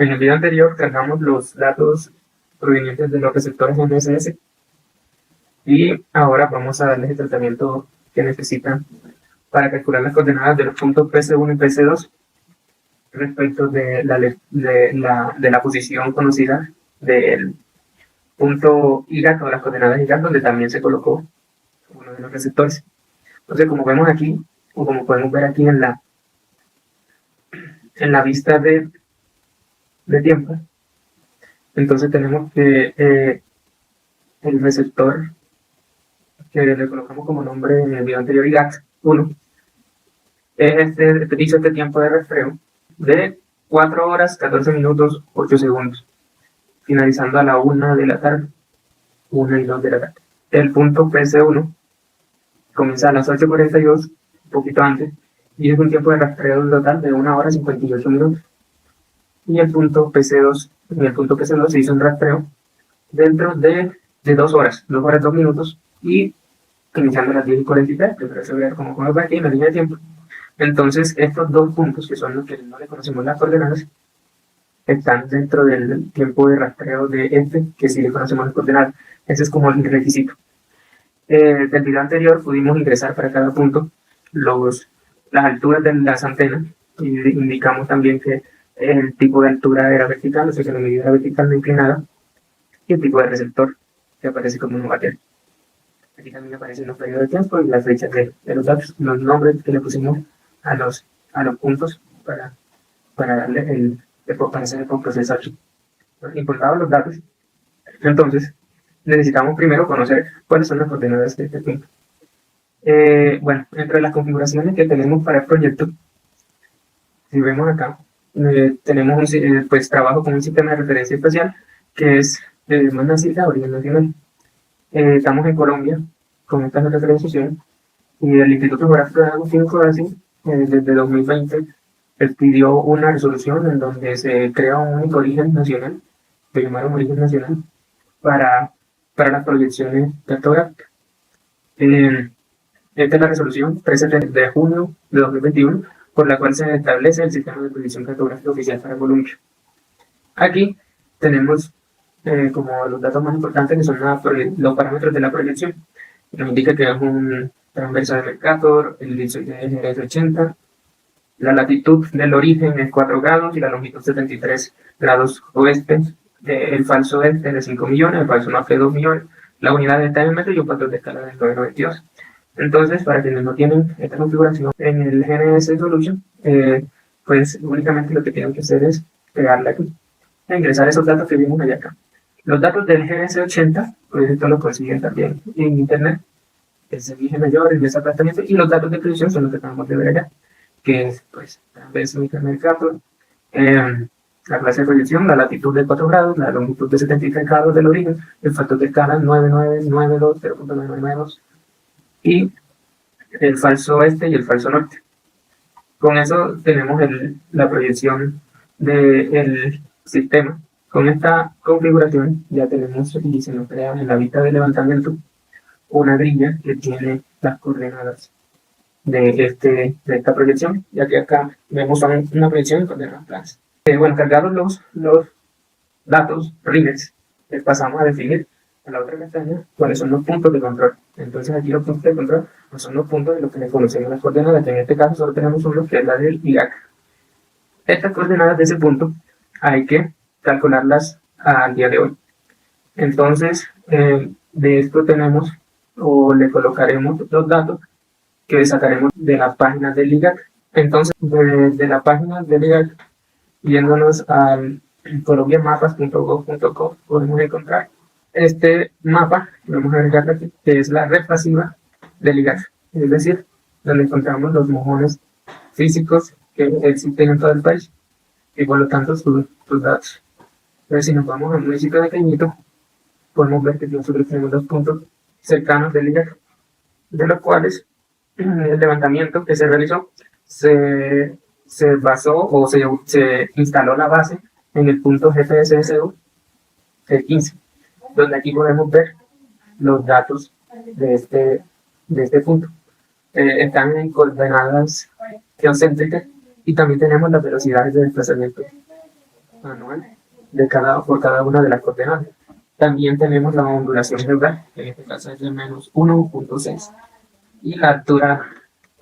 En el video anterior cargamos los datos provenientes de los receptores GNSS y ahora vamos a darles el tratamiento que necesitan para calcular las coordenadas de los puntos PC1 y PC2 respecto de la posición conocida del punto IGAC o las coordenadas IGAC, donde también se colocó uno de los receptores. Entonces, como vemos aquí, o como podemos ver aquí en la vista de tiempo, entonces tenemos que el receptor que le colocamos como nombre en el video anterior, IGAC 1, hizo este tiempo de rastreo de 4 horas, 14 minutos, 8 segundos, finalizando a la 1 de la tarde, 1 y 2 de la tarde. El punto PC1 comienza a las 8:42, un poquito antes, y es un tiempo de rastreo total de 1 hora 58 minutos. Y el punto PC2, se hizo un rastreo dentro de 2 horas, 2 horas 2 minutos, y iniciando a las 10:43, que para ver cómo va aquí en la línea de tiempo. Entonces, estos dos puntos, que son los que no le conocemos las coordenadas, están dentro del tiempo de rastreo de este, que sí le conocemos las coordenadas. Ese es como el requisito. Del video anterior pudimos ingresar para cada punto las alturas de las antenas, y indicamos también que el tipo de altura era vertical, o sea que la medida era vertical no inclinada, y el tipo de receptor que aparece como un material. Aquí también aparecen los periodos de tiempo y las fechas de los datos, los nombres que le pusimos a los puntos para darle para hacer el procesar. Importados los datos, entonces necesitamos primero conocer cuáles son las coordenadas de este punto. Bueno, entre las configuraciones que tenemos para el proyecto, si vemos acá, tenemos pues trabajo con un sistema de referencia espacial que es MANASILA, origen nacional. Estamos en Colombia con esta referenciación, y el Instituto Geográfico de Agustín Codazzi desde 2020 pidió una resolución en donde se crea un único origen nacional, que llamaron origen nacional, para las proyecciones cartográficas. Esta es la resolución 13 de junio de 2021, por la cual se establece el sistema de proyección cartográfica oficial para Colombia. Aquí tenemos como los datos más importantes, que son los parámetros de la proyección. Nos indica que es un transverso de Mercator, el índice es 80, la latitud del origen es 4 grados y la longitud 73 grados oeste, el falso este de 5 millones, el falso norte de 2 millones, la unidad está en metro y un patrón de escala de 992. Entonces, para quienes no tienen esta configuración en el GNS Solution, pues únicamente lo que tienen que hacer es pegarle aquí e ingresar esos datos que vimos allá acá. Los datos del GNS80, pues esto lo consiguen también en internet, el servicio mayor, el desapartamiento, y los datos de proyección son los que acabamos de ver allá, que es pues transverso Mercator, la clase de proyección, la latitud de 4 grados, la longitud de 73 grados del origen, el factor de escala 9992, 0.992, y el falso este y el falso norte. Con eso tenemos la proyección del sistema. Con esta configuración ya tenemos, y se nos crea en la vista de levantamiento, una grilla que tiene las coordenadas de esta proyección, ya que acá vemos una proyección de coordenadas planas. Bueno, cargados los datos RIMEX, les pasamos a definir en la otra pestaña cuáles son los puntos de control. Entonces aquí los puntos de control no son los puntos de los que le conocemos las coordenadas, que en este caso solo tenemos uno, que es la del IGAC. Estas coordenadas de ese punto hay que calcularlas al día de hoy. Entonces, de esto tenemos, o le colocaremos los datos que sacaremos de la página del IGAC. Entonces, de la página del IGAC, yéndonos al colombiamapas.gov.co, podemos encontrar este mapa, vamos a agregar aquí, que es la red pasiva del IGAC, es decir, donde encontramos los mojones físicos que existen en todo el país y por lo tanto sus datos. Pero si nos vamos al municipio de Caimito, podemos ver que nosotros tenemos 2 puntos cercanos del IGAC, de los cuales el levantamiento que se realizó se basó o se instaló la base en el punto GPSSU 15, donde aquí podemos ver los datos de este punto. Están en coordenadas geocéntricas y también tenemos las velocidades de desplazamiento anual por cada una de las coordenadas. También tenemos la ondulación geográfica, que en este caso es de menos 1.6, y la altura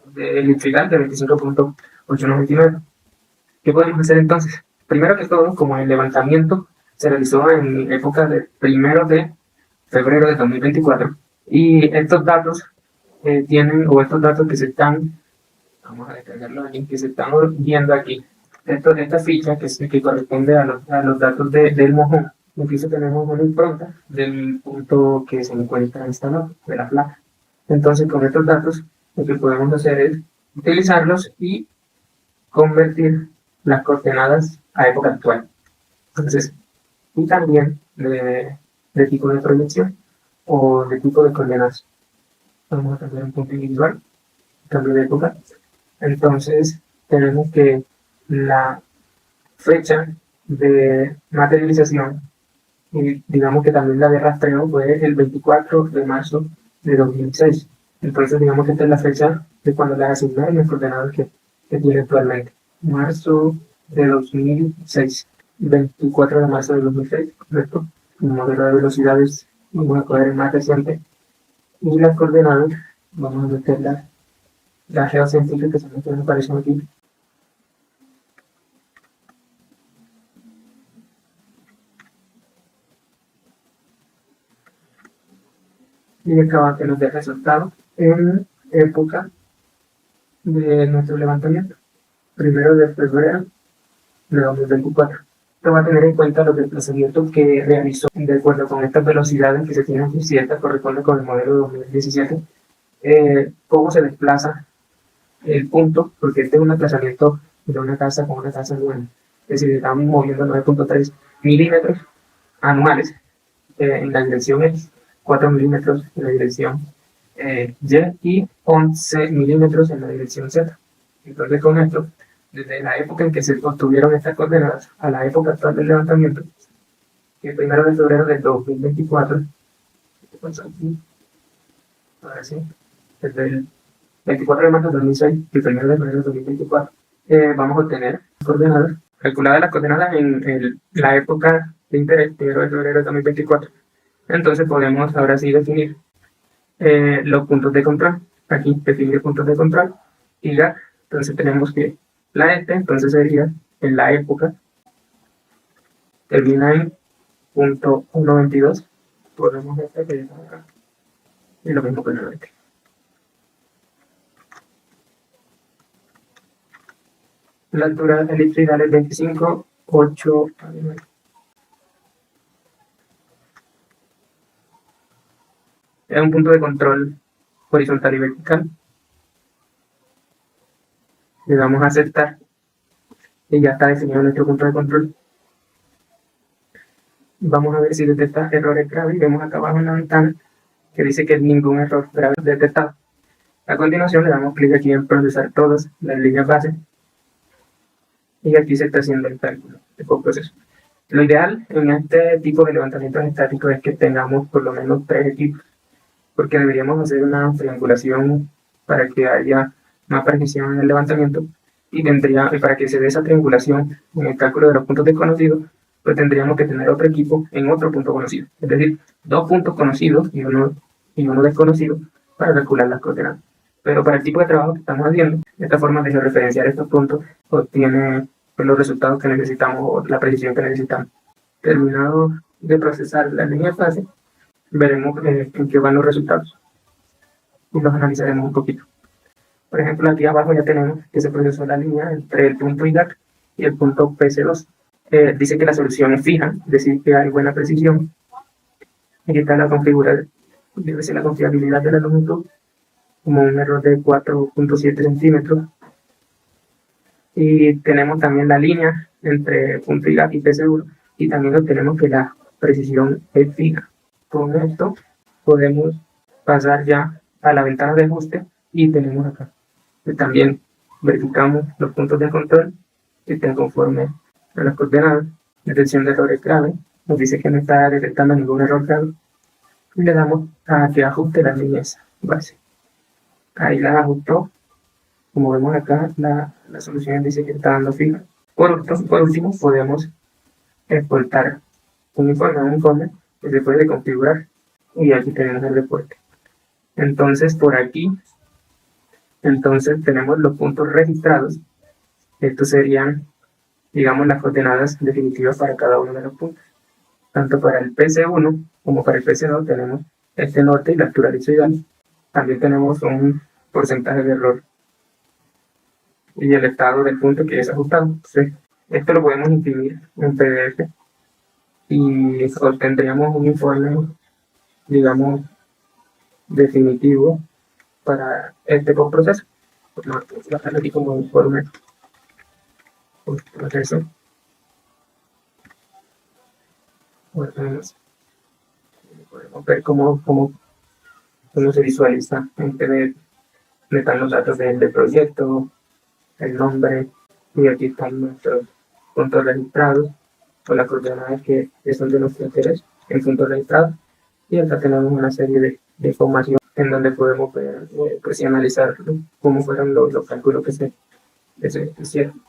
del infigal de 25.899. ¿Qué podemos hacer entonces? Primero que todo, como el levantamiento se realizó en época de 1 de febrero de 2024, y estos datos estos datos que se están, vamos a descargarlos aquí, que se están viendo aquí, esta ficha que corresponde a los datos del mojón. Incluso tenemos una impronta del punto que se encuentra instalado, de la placa. Entonces, con estos datos, lo que podemos hacer es utilizarlos y convertir las coordenadas a época actual. Entonces, y también de tipo de proyección o de tipo de coordenadas. Vamos a cambiar un punto individual, cambio de época. Entonces, tenemos que la fecha de materialización y digamos que también la de rastreo fue el 24 de marzo de 2006. Entonces, digamos que esta es la fecha de cuando le asignaron las coordenadas que tiene actualmente. Marzo de 2006. 24 de marzo de 2006, correcto. Un modelo de velocidades, vamos a coger el más reciente. Y las coordenadas, vamos a meter la geocientífica que son las que nos aparecen aquí. Y acá que nos dé resultado en época de nuestro levantamiento, 1 de febrero de 2024. Esto va a tener en cuenta los desplazamientos que realizó de acuerdo con estas velocidades que se tienen aquí, si esta corresponde con el modelo de 2017, cómo se desplaza el punto, porque este es un desplazamiento de una casa con una casa nueva. Es decir, estamos moviendo 9.3 milímetros anuales en la dirección X, 4 milímetros en la dirección Y y 11 milímetros en la dirección Z. Entonces, con esto, desde la época en que se obtuvieron estas coordenadas a la época actual del levantamiento, que es 1 de febrero de 2024, ¿qué pasa aquí? Ahora sí, desde el 24 de marzo de 2006 y 1 de febrero de 2024, vamos a obtener coordenadas, calculadas las coordenadas en la época de interés, 1 de febrero de 2024. Entonces podemos ahora sí definir los puntos de control. Aquí definir puntos de control y ya, entonces tenemos que la entonces sería en la época, termina en punto 1.22, ponemos que está acá, y lo mismo con el 20. La altura elipsoidal es 25.8. Es un punto de control horizontal y vertical. Le damos a aceptar y ya está definido nuestro punto de control. Vamos a ver si detecta errores graves y vemos acá abajo en la ventana que dice que ningún error grave detectado. A continuación le damos clic aquí en procesar todas las líneas base y aquí se está haciendo el cálculo de proceso. Lo ideal en este tipo de levantamientos estáticos es que tengamos por lo menos 3 equipos, porque deberíamos hacer una triangulación para que haya más precisión en el levantamiento y para que se dé esa triangulación en el cálculo de los puntos desconocidos, pues tendríamos que tener otro equipo en otro punto conocido, es decir, 2 puntos conocidos y uno desconocido para calcular las coordenadas. Pero para el tipo de trabajo que estamos haciendo, esta forma de georreferenciar estos puntos obtiene los resultados que necesitamos o la precisión que necesitamos. Terminado de procesar la línea de fase, veremos en qué van los resultados y los analizaremos un poquito. Por ejemplo, aquí abajo ya tenemos que se procesó la línea entre el punto IDAC y el punto PC2. Dice que la solución es fija, es decir, que hay buena precisión. Aquí está la configuración, debe ser la confiabilidad de la longitud, como un error de 4.7 centímetros. Y tenemos también la línea entre punto IDAC y PC1, y también obtenemos que la precisión es fija. Con esto podemos pasar ya a la ventana de ajuste y tenemos acá. También verificamos los puntos de control que estén conformes a las coordenadas. Detección de errores graves, nos dice que no está detectando ningún error grave y le damos a que ajuste las líneas base. Ahí las ajustó. Como vemos acá, la solución dice que está dando fija. Por último, podemos exportar un informe que se puede configurar, y aquí tenemos el reporte. Entonces por aquí tenemos los puntos registrados. Estos serían, digamos, las coordenadas definitivas para cada uno de los puntos. Tanto para el PC1 como para el PC2 tenemos este norte y la altura horizontal. También tenemos un porcentaje de error y el estado del punto que es ajustado. Entonces, esto lo podemos imprimir en PDF y obtendríamos un informe, digamos, definitivo para este postproceso. Vamos a bajar aquí como informe postproceso. Podemos ver cómo se visualiza en PDF. Están los datos del proyecto, el nombre, y aquí están nuestros puntos registrados o las coordenadas que son de nuestro interés en puntos registrados. Y acá tenemos una serie de información en donde podemos ver, pues, y analizar cómo fueron los cálculos que se hicieron.